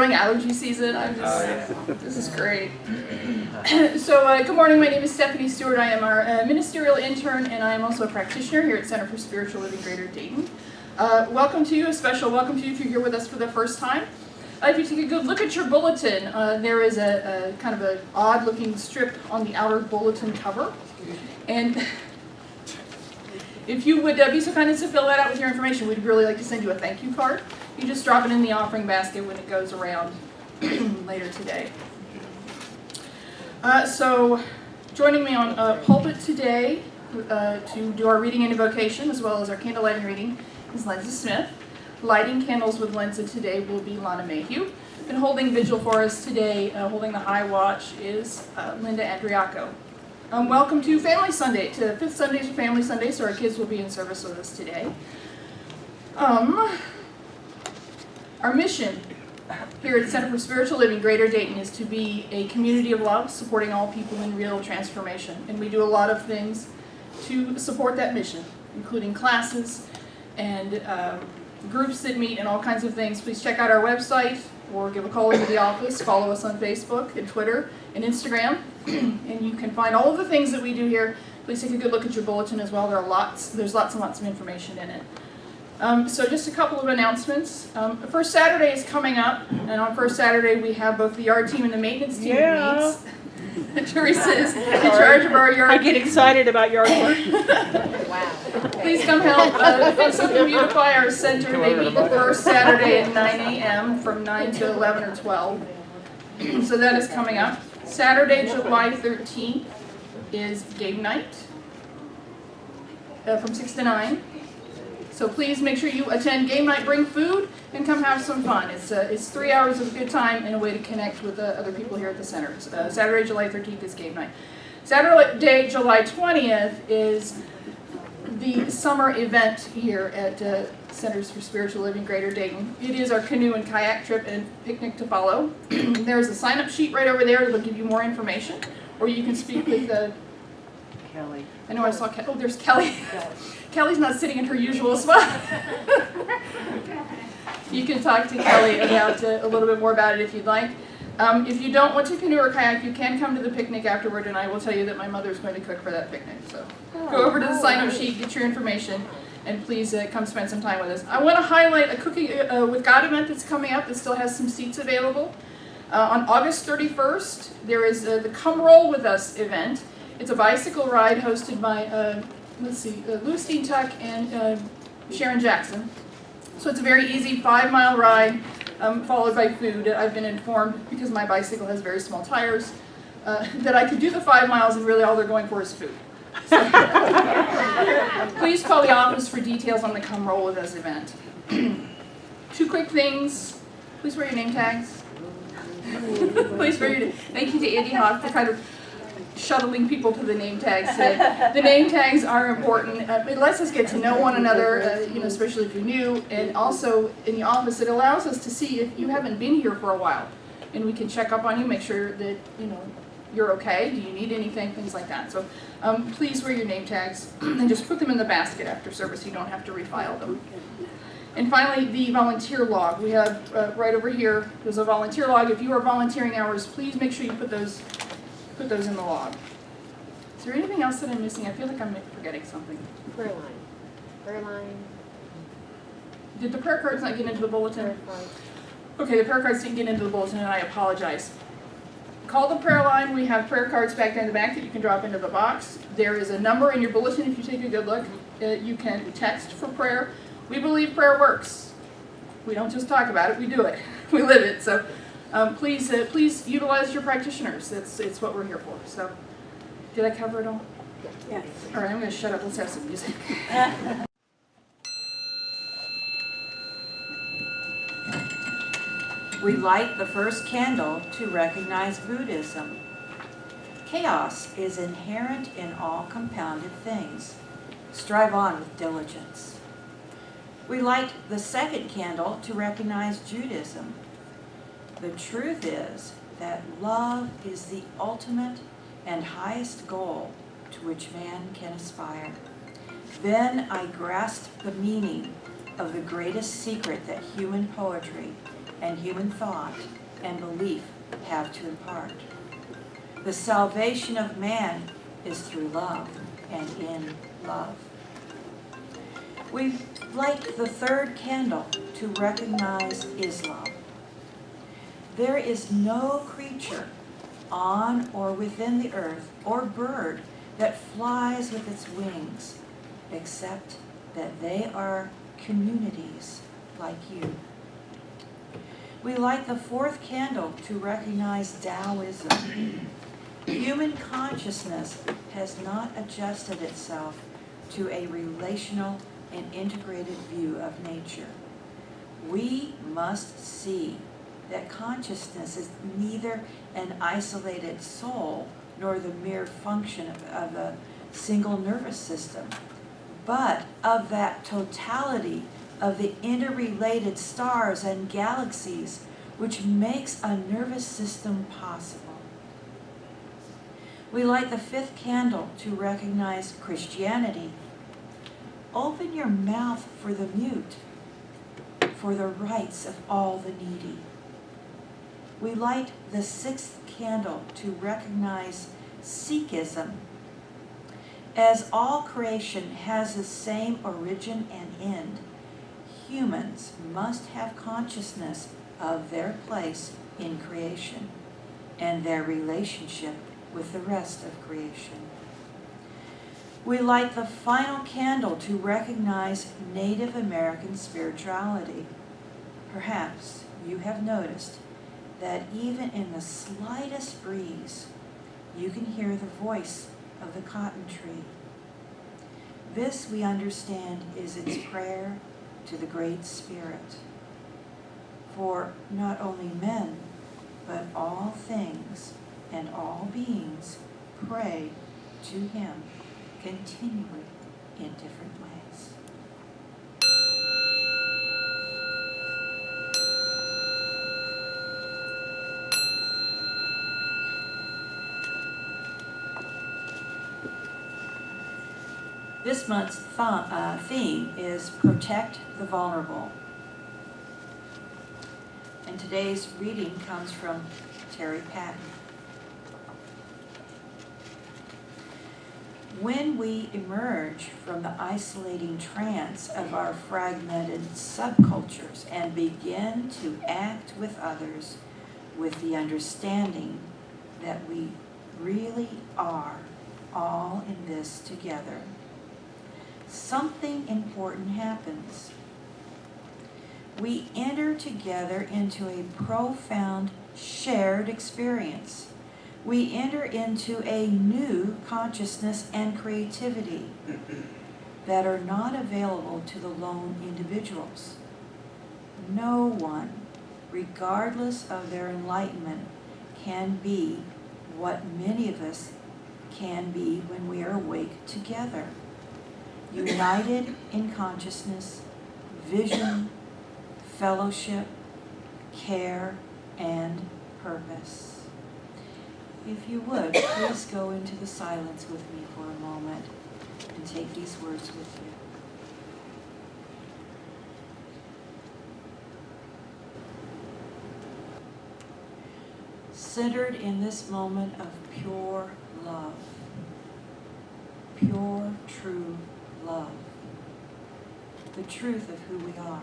enjoying allergy season. This is great. So good morning, my name is Stephani Stewart. I am our ministerial intern, and I am also a practitioner here at Center for Spiritual Living Greater Dayton. Welcome to you, a special welcome to you if you're here with us for the first time. If you take a good look at your bulletin, there is a kind of an odd looking strip on the outer bulletin cover. And if you would be so kind as to fill that out with your information, we'd really like to send you a thank you card. You just drop it in the offering basket when it goes around later today. So joining me on pulpit today to do our reading and invocation as well as our candle lighting reading is Lindsay Smith. Lighting candles with Lindsay today will be Lana Mayhew. And holding vigil for us today, holding the high watch, is Linda Andriaco. Welcome to Family Sunday, to Fifth Sundays for Family Sunday, so our kids will be in service with us today. Our mission here at the Center for Spiritual Living Greater Dayton is to be a community of love, supporting all people in real transformation. And we do a lot of things to support that mission, including classes and groups that meet and all kinds of things. Please check out our website or give a call into the office. Follow us on Facebook and Twitter and Instagram. And you can find all of the things that we do here. Please take a good look at your bulletin as well. There's lots and lots of information in it. So just a couple of announcements. First Saturday is coming up, and on First Saturday we have both the yard team and the maintenance team meets. Teresa is in charge of our yard. I get excited about yard work. Wow. Please come help fix up and beautify our center. They meet the first Saturday at 9 a.m. from 9 to 11 or 12. So that is coming up. Saturday, July 13th is game night from 6 to 9. So please make sure you attend game night, bring food, and come have some fun. It's 3 hours of good time and a way to connect with other people here at the center. Saturday, July 13th is game night. Saturday, July 20th is the summer event here at Centers for Spiritual Living Greater Dayton. It is our canoe and kayak trip and picnic to follow. There's a sign-up sheet right over there that will give you more information, or you can speak with Kelly. I know I saw Kelly. Oh, there's Kelly. Kelly's not sitting in her usual spot. You can talk to Kelly about a little bit more about it if you'd like. If you don't want to canoe or kayak, you can come to the picnic afterward, and I will tell you that my mother's going to cook for that picnic. So go over to the sign-up sheet, get your information, and please come spend some time with us. I want to highlight a Cooking with God event that's coming up that still has some seats available. On August 31st, there is the Come Roll With Us event. It's a bicycle ride hosted by, Lou Steentuck and Sharon Jackson. So it's a very easy 5-mile ride followed by food. I've been informed, because my bicycle has very small tires, that I could do the 5 miles and really all they're going for is food. So, please call the office for details on the Come Roll With Us event. 2 quick things. Please wear your name tags. Please wear your. Thank you to Andy Hawk for kind of shuttling people to the name tags today. The name tags are important. It lets us get to know one another, especially if you're new, and also in the office it allows us to see if you haven't been here for a while, and we can check up on you, make sure that you're okay. Do you need anything? Things like that. So please wear your name tags and just put them in the basket after service. You don't have to refile them. And finally, the volunteer log. We have right over here. There's a volunteer log. If you are volunteering hours, please make sure you put those in the log. Is there anything else that I'm missing? I feel like I'm forgetting something. Prayer line. Did the prayer cards not get into the bulletin? Okay, the prayer cards didn't get into the bulletin, and I apologize. Call the prayer line. We have prayer cards back in the back that you can drop into the box. There is a number in your bulletin if you take a good look. You can text for prayer. We believe prayer works. We don't just talk about it, we do it. We live it. So please utilize your practitioners. It's what we're here for. So, did I cover it all? Yes. All right, I'm going to shut up. Let's have some music. We light the first candle to recognize Buddhism. Chaos is inherent in all compounded things. Strive on with diligence. We light the second candle to recognize Judaism. The truth is that love is the ultimate and highest goal to which man can aspire. Then I grasped the meaning of the greatest secret that human poetry and human thought and belief have to impart. The salvation of man is through love and in love. We light the third candle to recognize Islam. There is no creature on or within the earth or bird that flies with its wings, except that they are communities like you. We light the fourth candle to recognize Taoism. Human consciousness has not adjusted itself to a relational and integrated view of nature. We must see that consciousness is neither an isolated soul nor the mere function of a single nervous system, but of that totality of the interrelated stars and galaxies which makes a nervous system possible. We light the fifth candle to recognize Christianity. Open your mouth for the mute, for the rights of all the needy. We light the sixth candle to recognize Sikhism. As all creation has the same origin and end, humans must have consciousness of their place in creation and their relationship with the rest of creation. We light the final candle to recognize Native American spirituality. Perhaps you have noticed that even in the slightest breeze, you can hear the voice of the cotton tree. This, we understand, is its prayer to the Great Spirit. For not only men, but all things and all beings pray to him continually in different ways. This month's theme is Protect the Vulnerable. And today's reading comes from Terry Patton. When we emerge from the isolating trance of our fragmented subcultures and begin to act with others with the understanding that we really are all in this together, something important happens. We enter together into a profound shared experience. We enter into a new consciousness and creativity that are not available to the lone individuals. No one, regardless of their enlightenment, can be what many of us can be when we are awake together, united in consciousness, vision, fellowship, care, and purpose. If you would, please go into the silence with me for a moment and take these words with you. Centered in this moment of pure love, pure, true love, the truth of who we are.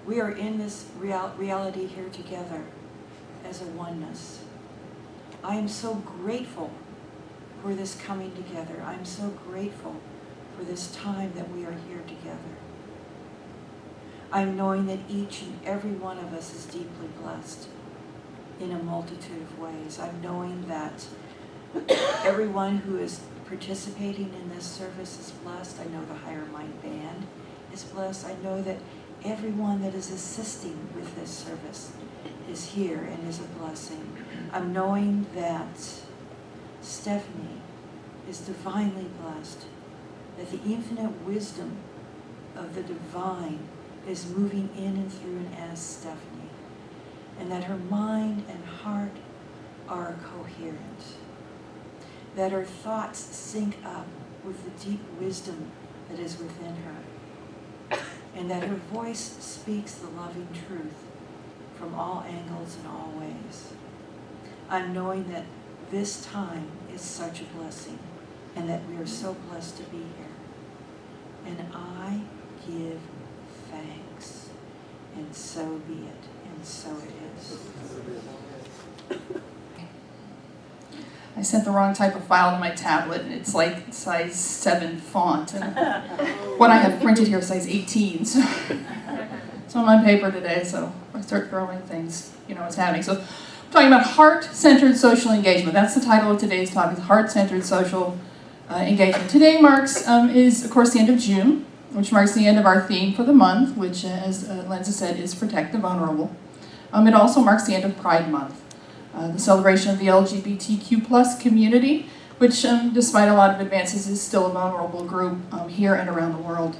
We are in this reality here together as a oneness. I am so grateful for this coming together. I'm so grateful for this time that we are here together. I'm knowing that each and every one of us is deeply blessed in a multitude of ways. I'm knowing that everyone who is participating in this service is blessed. I know the Higher Mind Band is blessed. I know that everyone that is assisting with this service is here and is a blessing. I'm knowing that Stephani is divinely blessed, that the infinite wisdom of the divine is moving in and through and as Stephani, and that her mind and heart are coherent, that her thoughts sync up with the deep wisdom that is within her, and that her voice speaks the loving truth from all angles and all ways. I'm knowing that this time is such a blessing and that we are so blessed to be here. And I give thanks, and so be it, and so it is. I sent the wrong type of file to my tablet, and it's like size 7 font, and what I have printed here is size 18, so it's on my paper today, so if I start throwing things, you know what's happening. So I'm talking about heart-centered social engagement. That's the title of today's talk, is heart-centered social engagement. Today is, of course, the end of June, which marks the end of our theme for the month, which, as Lenza said, is Protect the Vulnerable. It also marks the end of Pride Month, the celebration of the LGBTQ+ community, which, despite a lot of advances, is still a vulnerable group here and around the world.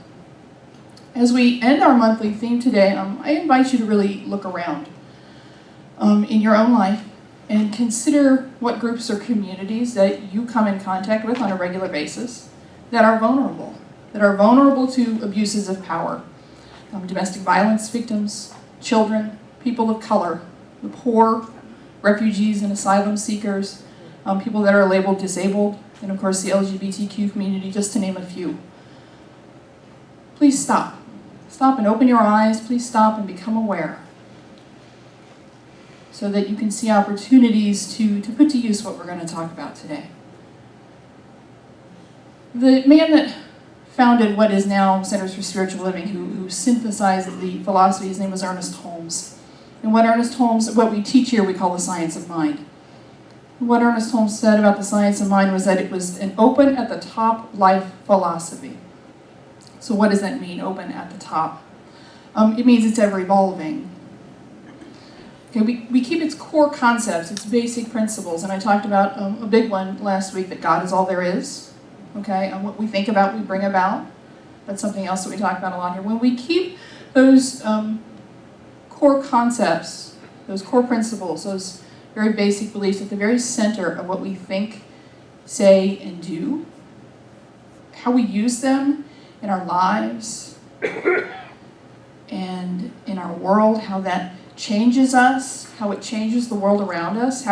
As we end our monthly theme today, I invite you to really look around in your own life and consider what groups or communities that you come in contact with on a regular basis that are vulnerable to abuses of power. Domestic violence victims, children, people of color, the poor, refugees and asylum seekers, people that are labeled disabled, and of course the LGBTQ community, just to name a few. Please stop. Stop and open your eyes. Please stop and become aware, so that you can see opportunities to put to use what we're going to talk about today. The man that founded what is now Centers for Spiritual Living, who synthesized the philosophy, his name was Ernest Holmes. And what we teach here, we call the science of mind. What Ernest Holmes said about the science of mind was that it was an open at the top life philosophy. So what does that mean, open at the top? It means it's ever evolving. Okay, we keep its core concepts, its basic principles, and I talked about a big one last week, that God is all there is. Okay, and what we think about, we bring about. That's something else that we talk about a lot here. When we keep those core concepts, those core principles, those very basic beliefs at the very center of what we think, say, and do, how we use them in our lives and in our world, how that changes us, how it changes the world around us,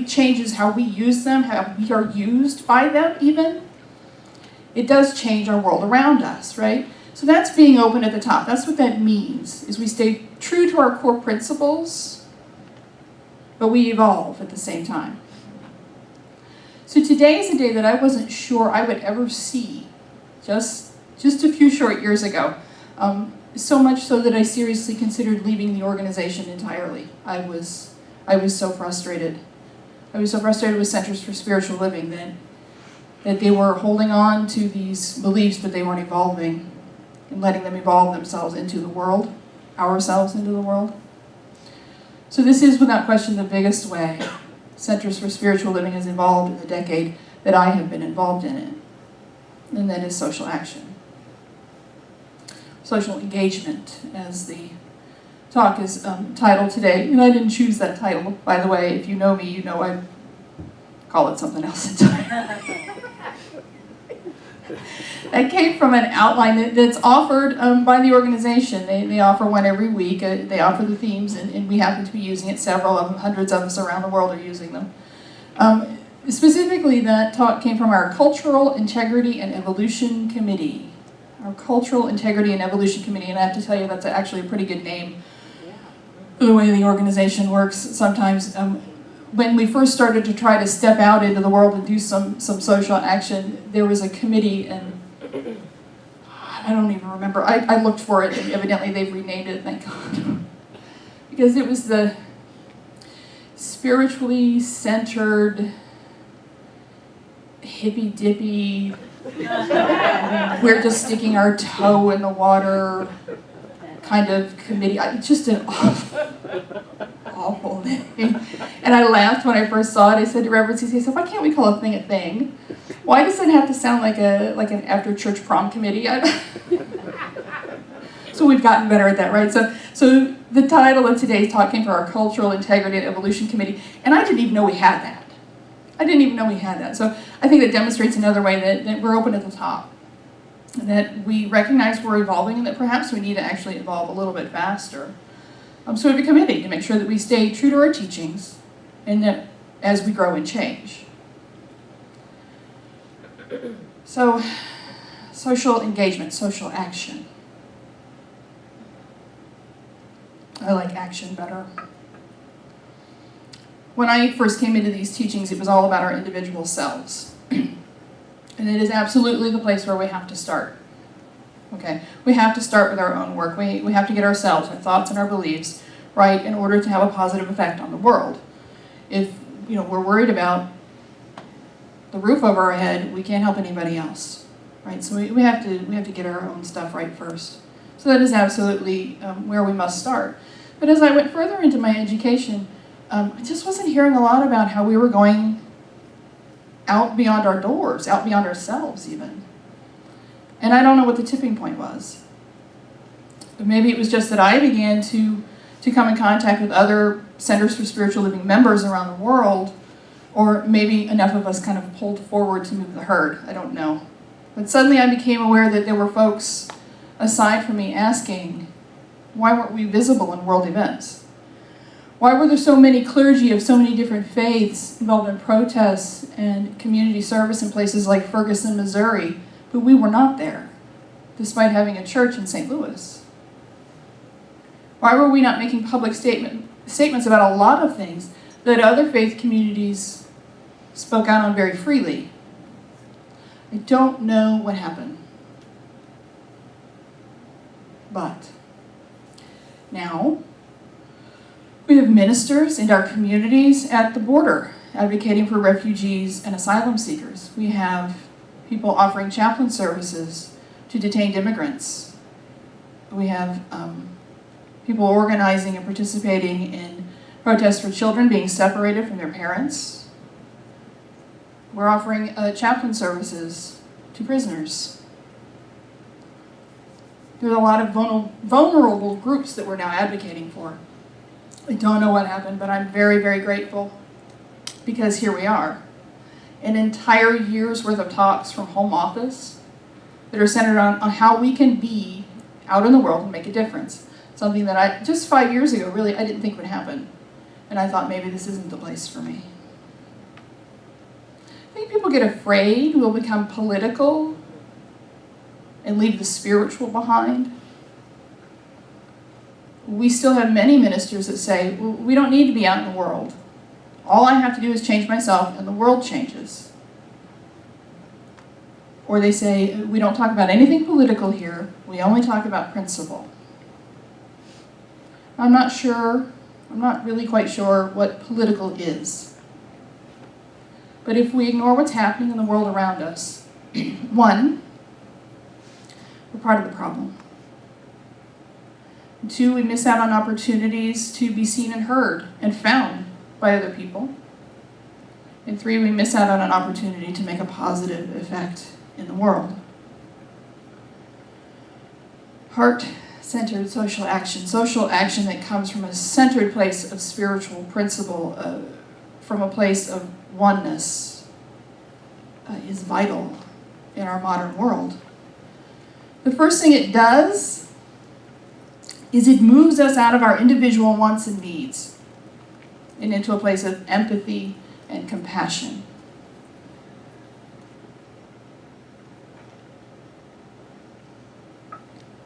changes how we use them, how we are used by them even. It does change our world around us, right? So that's being open at the top. That's what that means, is we stay true to our core principles, but we evolve at the same time. So today is a day that I wasn't sure I would ever see, just a few short years ago. So much so that I seriously considered leaving the organization entirely. I was so frustrated. I was so frustrated with Centers for Spiritual Living that they were holding on to these beliefs, but they weren't evolving and letting them evolve themselves into the world, ourselves into the world. So this is, without question, the biggest way Centers for Spiritual Living has evolved in the decade that I have been involved in it, and that is social action. Social engagement, as the talk is titled today. And I didn't choose that title, by the way. If you know me, you know I call it something else entirely. That came from an outline that's offered by the organization. They offer one every week. They offer the themes, and we happen to be using it. Several of them, hundreds of us around the world are using them. Specifically, that talk came from our Cultural Integrity and Evolution Committee. Our Cultural Integrity and Evolution Committee, and I have to tell you that's actually a pretty good name for the way the organization works sometimes. When we first started to try to step out into the world and do some social action, there was a committee, and I don't even remember. I looked for it, and evidently they've renamed it, thank God. Because it was the spiritually centered, hippy-dippy, we're just sticking our toe in the water kind of committee. Just an awful name. And I laughed when I first saw it. I said to Reverend CC, I said, why can't we call a thing a thing? Why does it have to sound like an after-church prom committee? So we've gotten better at that, right? So the title of today's talk came from our Cultural Integrity and Evolution Committee, and I didn't even know we had that. So I think that demonstrates another way that we're open at the top, that we recognize we're evolving and that perhaps we need to actually evolve a little bit faster. So we have a committee to make sure that we stay true to our teachings and that as we grow and change. So, social engagement, social action. I like action better. When I first came into these teachings, it was all about our individual selves. And it is absolutely the place where we have to start. Okay? We have to start with our own work. We have to get ourselves, our thoughts and our beliefs right in order to have a positive effect on the world. If we're worried about the roof over our head, we can't help anybody else. Right? So we have to get our own stuff right first. So that is absolutely where we must start. But as I went further into my education, I just wasn't hearing a lot about how we were going out beyond our doors, out beyond ourselves even. And I don't know what the tipping point was. But maybe it was just that I began to come in contact with other Centers for Spiritual Living members around the world, or maybe enough of us kind of pulled forward to move the herd. I don't know. But suddenly I became aware that there were folks aside from me asking, why weren't we visible in world events? Why were there so many clergy of so many different faiths involved in protests and community service in places like Ferguson, Missouri, but we were not there, despite having a church in St. Louis? Why were we not making public statements about a lot of things that other faith communities spoke out on very freely? I don't know what happened. But now, we have ministers in our communities at the border advocating for refugees and asylum seekers. We have people offering chaplain services to detained immigrants. We have people organizing and participating in protests for children being separated from their parents. We're offering chaplain services to prisoners. There's a lot of vulnerable groups that we're now advocating for. I don't know what happened, but I'm very, very grateful because here we are. An entire year's worth of talks from home office that are centered on how we can be out in the world and make a difference. Something that just 5 years ago, really, I didn't think would happen. And I thought maybe this isn't the place for me. I think people get afraid we'll become political and leave the spiritual behind. We still have many ministers that say, well, we don't need to be out in the world. All I have to do is change myself and the world changes. Or they say, we don't talk about anything political here, we only talk about principle. I'm not really quite sure what political is. But if we ignore what's happening in the world around us, one, we're part of the problem. 2, we miss out on opportunities to be seen and heard and found by other people. And 3, we miss out on an opportunity to make a positive effect in the world. Heart-centered social action that comes from a centered place of spiritual principle, from a place of oneness, is vital in our modern world. The first thing it does is it moves us out of our individual wants and needs and into a place of empathy and compassion.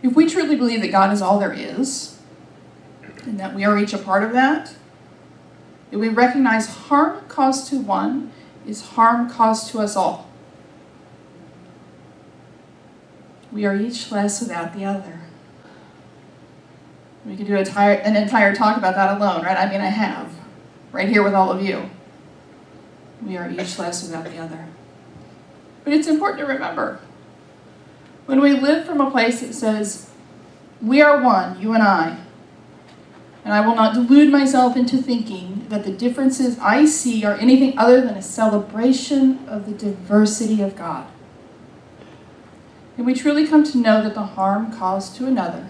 If we truly believe that God is all there is, and that we are each a part of that, if we recognize harm caused to one is harm caused to us all. We are each less without the other. We could do an entire talk about that alone, right? I mean, I have, right here with all of you. We are each less without the other. But it's important to remember, when we live from a place that says, we are one, you and I will not delude myself into thinking that the differences I see are anything other than a celebration of the diversity of God. And we truly come to know that the harm caused to another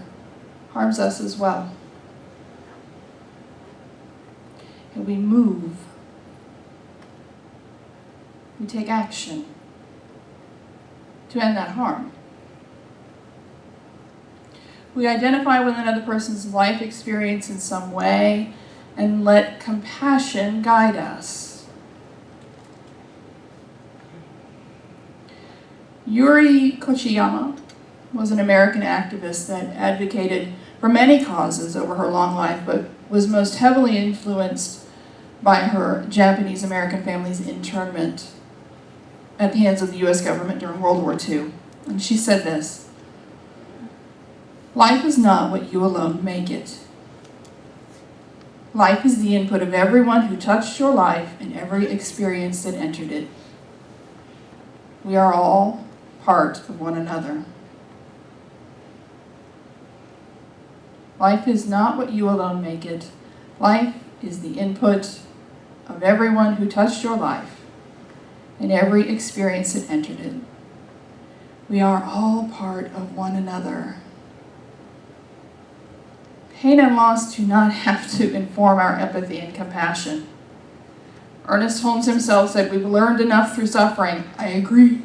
harms us as well. And we move. We take action to end that harm. We identify with another person's life experience in some way and let compassion guide us. Yuri Kochiyama was an American activist that advocated for many causes over her long life, but was most heavily influenced by her Japanese-American family's internment at the hands of the U.S. government during World War II. And she said this: "Life is not what you alone make it. Life is the input of everyone who touched your life and every experience that entered it. We are all part of one another. Life is not what you alone make it. Life is the input of everyone who touched your life and every experience that entered it. We are all part of one another." Pain and loss do not have to inform our empathy and compassion. Ernest Holmes himself said, "We've learned enough through suffering." I agree.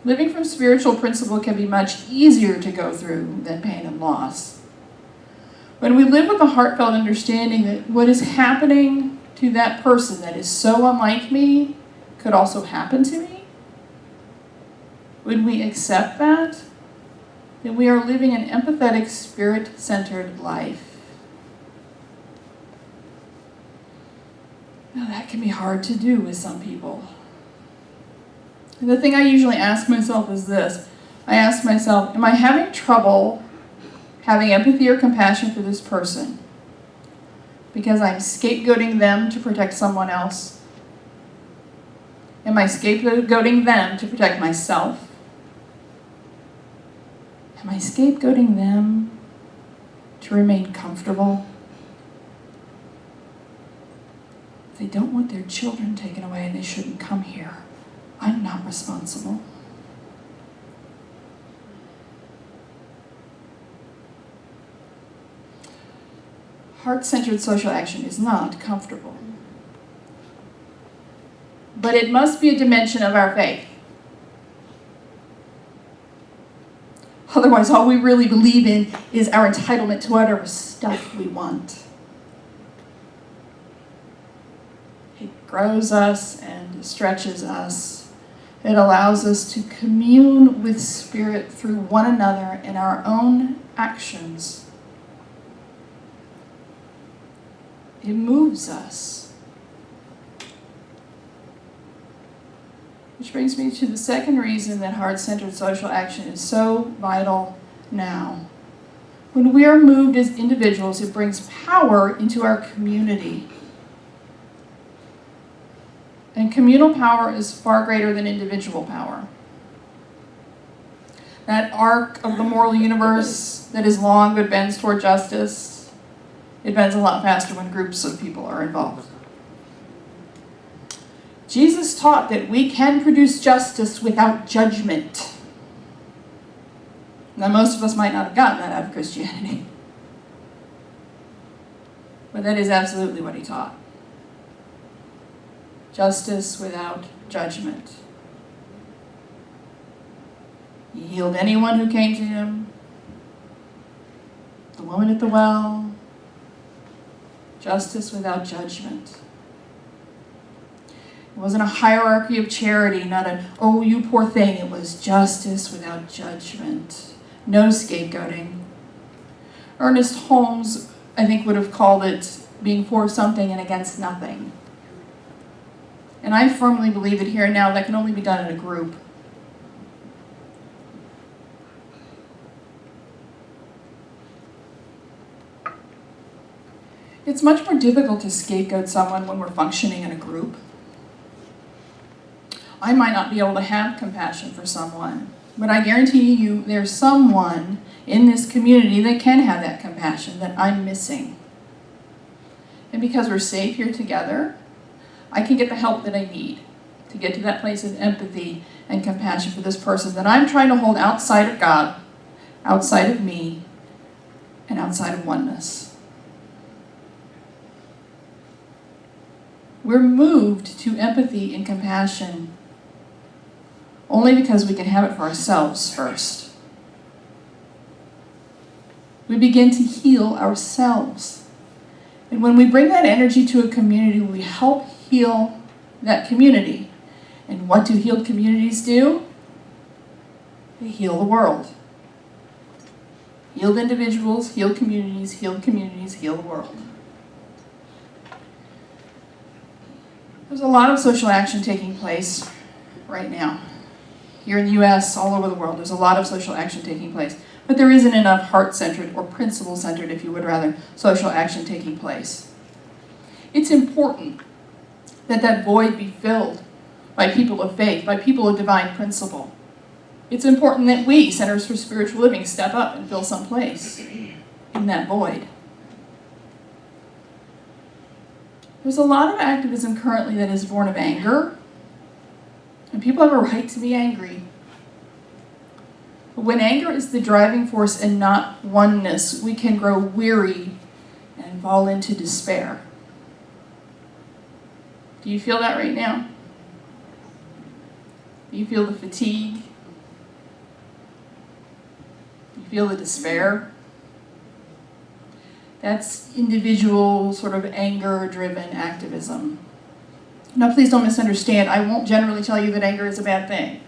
Living from spiritual principle can be much easier to go through than pain and loss. When we live with a heartfelt understanding that what is happening to that person that is so unlike me could also happen to me, when we accept that, then we are living an empathetic, spirit-centered life. Now that can be hard to do with some people. And the thing I usually ask myself is this. I ask myself, am I having trouble having empathy or compassion for this person because I'm scapegoating them to protect someone else? Am I scapegoating them to protect myself? Am I scapegoating them to remain comfortable? If they don't want their children taken away, they shouldn't come here. I'm not responsible. Heart-centered social action is not comfortable. But it must be a dimension of our faith. Otherwise, all we really believe in is our entitlement to whatever stuff we want. It grows us and stretches us. It allows us to commune with Spirit through one another in our own actions. It moves us. Which brings me to the second reason that heart-centered social action is so vital now. When we are moved as individuals, it brings power into our community. And communal power is far greater than individual power. That arc of the moral universe that is long but bends toward justice, it bends a lot faster when groups of people are involved. Jesus taught that we can produce justice without judgment. Now, most of us might not have gotten that out of Christianity. But that is absolutely what he taught. Justice without judgment. He healed anyone who came to him. The woman at the well. Justice without judgment. It wasn't a hierarchy of charity, not an, oh, you poor thing. It was justice without judgment. No scapegoating. Ernest Holmes, I think, would have called it being for something and against nothing. And I firmly believe that here and now that can only be done in a group. It's much more difficult to scapegoat someone when we're functioning in a group. I might not be able to have compassion for someone, but I guarantee you there's someone in this community that can have that compassion that I'm missing. And because we're safe here together, I can get the help that I need to get to that place of empathy and compassion for this person that I'm trying to hold outside of God, outside of me, and outside of oneness. We're moved to empathy and compassion only because we can have it for ourselves first. We begin to heal ourselves. And when we bring that energy to a community, we help heal that community. And what do healed communities do? They heal the world. Healed individuals, healed communities, heal the world. There's a lot of social action taking place right now. Here in the US, all over the world, there's a lot of social action taking place. But there isn't enough heart-centered, or principle-centered, if you would rather, social action taking place. It's important that that void be filled by people of faith, by people of divine principle. It's important that we, Centers for Spiritual Living, step up and fill some place in that void. There's a lot of activism currently that is born of anger, and people have a right to be angry. But when anger is the driving force and not oneness, we can grow weary and fall into despair. Do you feel that right now? Do you feel the fatigue? Do you feel the despair? That's individual, sort of anger-driven activism. Now, please don't misunderstand. I won't generally tell you that anger is a bad thing.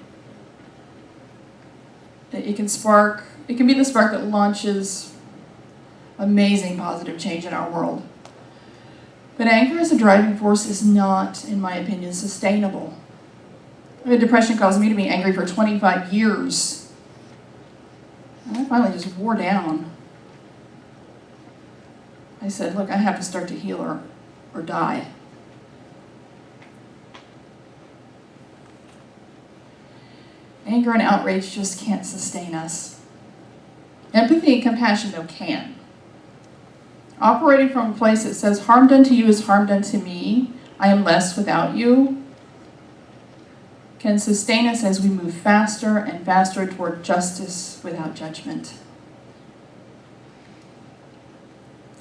It can be the spark that launches amazing positive change in our world. But anger as a driving force is not, in my opinion, sustainable. Depression caused me to be angry for 25 years. And I finally just wore down. I said, look, I have to start to heal or die. Anger and outrage just can't sustain us. Empathy and compassion, though, can. Operating from a place that says, harm done to you is harm done to me, I am less without you, can sustain us as we move faster and faster toward justice without judgment.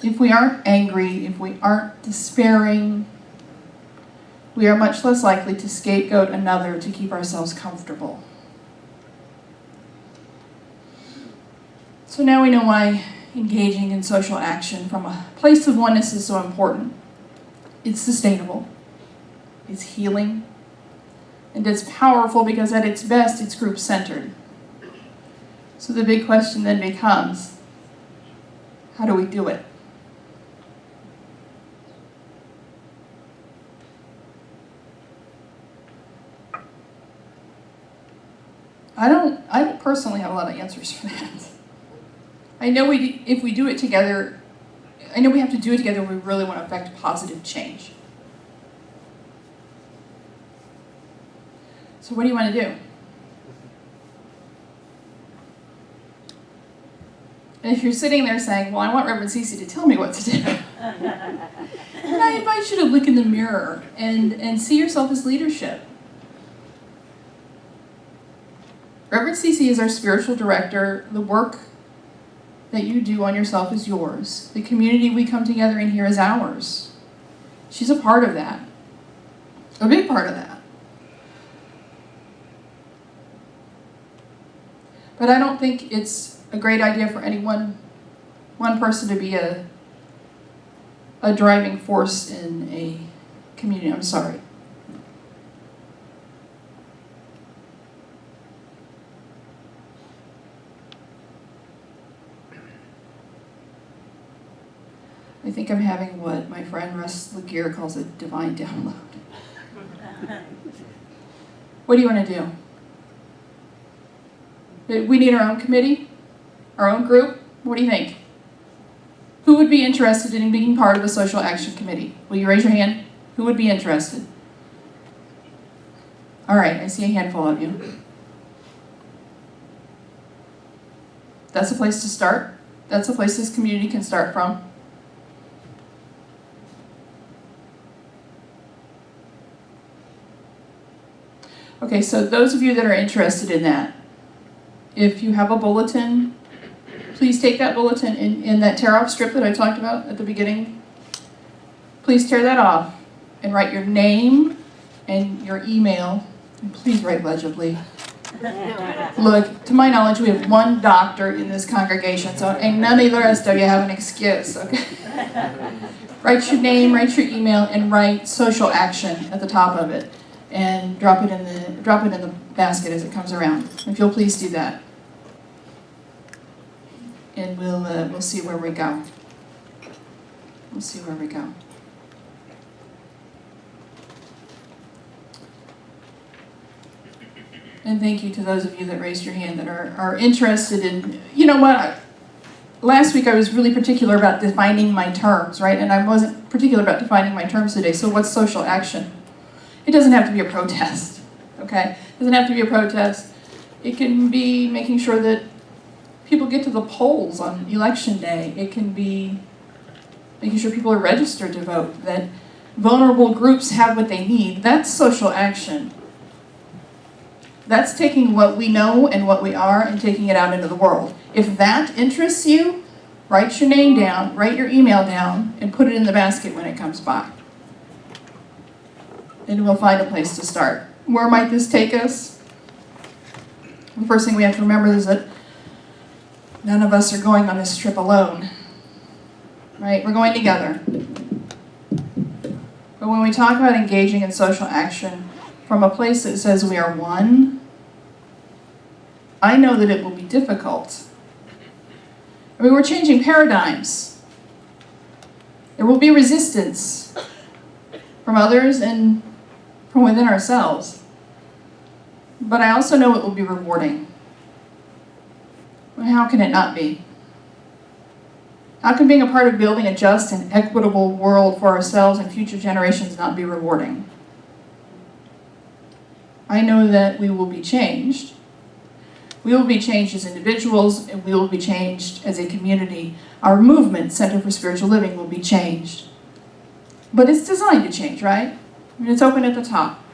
If we aren't angry, if we aren't despairing, we are much less likely to scapegoat another to keep ourselves comfortable. So now we know why engaging in social action from a place of oneness is so important. It's sustainable, it's healing, and it's powerful because at its best, it's group-centered. So the big question then becomes, how do we do it? I don't personally have a lot of answers for that. I know if we do it together, I know we have to do it together if we really want to affect positive change. So what do you want to do? And if you're sitting there saying, well, I want Reverend Cece to tell me what to do, then I invite you to look in the mirror and see yourself as leadership. Reverend Cece is our spiritual director. The work that you do on yourself is yours. The community we come together in here is ours. She's a part of that, a big part of that. But I don't think it's a great idea for any one person to be a driving force in a community. I'm sorry. I think I'm having what my friend Russ Laguerre calls a divine download. What do you want to do? We need our own committee, our own group. What do you think? Who would be interested in being part of a social action committee? Will you raise your hand? Who would be interested? All right, I see a handful of you. That's a place to start. That's a place this community can start from. Okay, so those of you that are interested in that, if you have a bulletin, please take that bulletin in that tear-off strip that I talked about at the beginning. Please tear that off and write your name and your email, and please write legibly. Look, to my knowledge, we have one doctor in this congregation, so ain't none of the rest of you have an excuse, okay? Write your name, write your email, and write social action at the top of it, and drop it in the basket as it comes around. If you'll please do that, and we'll see where we go. We'll see where we go. And thank you to those of you that raised your hand that are interested in, you know what, last week I was really particular about defining my terms, right? And I wasn't particular about defining my terms today. So what's social action? It doesn't have to be a protest, okay? It doesn't have to be a protest. It can be making sure that people get to the polls on election day. It can be making sure people are registered to vote, that vulnerable groups have what they need. That's social action. That's taking what we know and what we are and taking it out into the world. If that interests you, write your name down, write your email down, and put it in the basket when it comes by. And we'll find a place to start. Where might this take us? The first thing we have to remember is that none of us are going on this trip alone. Right? We're going together. But when we talk about engaging in social action from a place that says we are one, I know that it will be difficult. I mean, we're changing paradigms. There will be resistance from others and from within ourselves. But I also know it will be rewarding. Well, how can it not be? How can being a part of building a just and equitable world for ourselves and future generations not be rewarding? I know that we will be changed. We will be changed as individuals, and we will be changed as a community. Our movement, Center for Spiritual Living, will be changed. But it's designed to change, right? I mean, it's open at the top.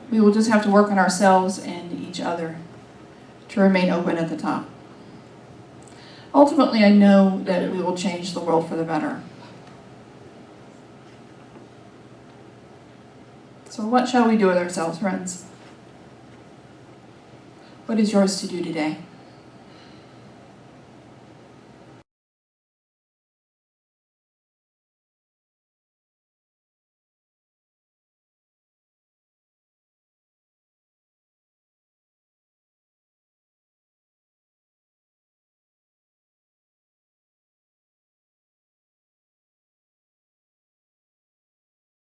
We will just have to work on ourselves and each other to remain open at the top. Ultimately, I know that we will change the world for the better. So what shall we do with ourselves, friends? What is yours to do today?